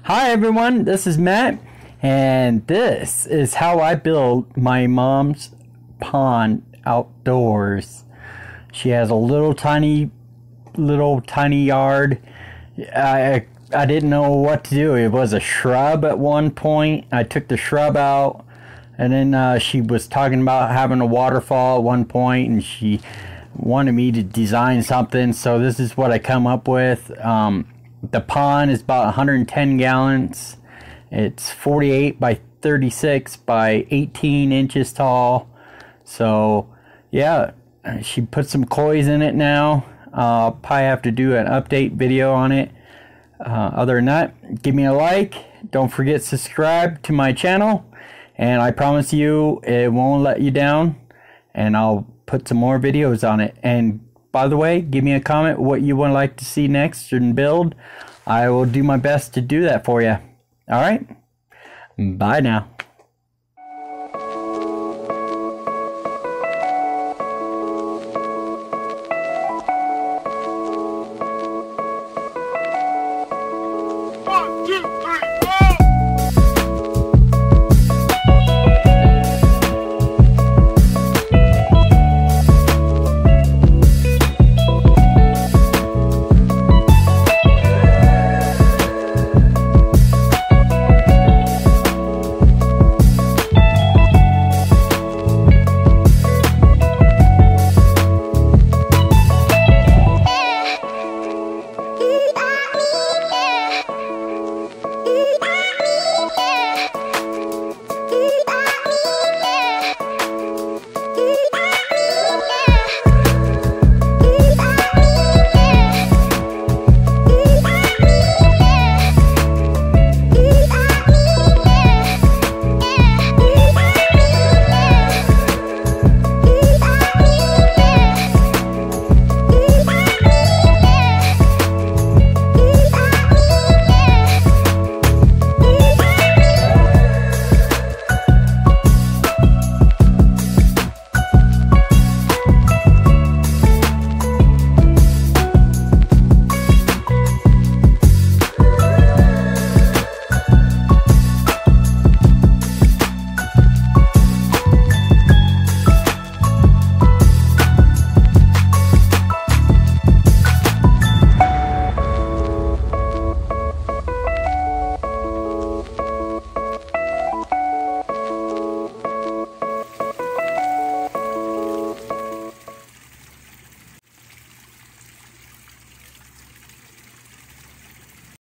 Hi everyone, this is Matt, and this is how I build my mom's pond outdoors. She has a little tiny yard. I didn't know what to do. It was a shrub at one point. I took the shrub out, and then she was talking about having a waterfall at one point, and she wanted me to design something, so this is what I come up with. The pond is about 110 gallons. It's 48 by 36 by 18 inches tall. So yeah, she put some koi's in it now. I'll probably have to do an update video on it. Other than that, give me a like. Don't forget to subscribe to my channel, and I promise you it won't let you down, and I'll put some more videos on it. And by the way, give me a comment what you would like to see next and build. I will do my best to do that for you. Alright? Bye now. One, two, three.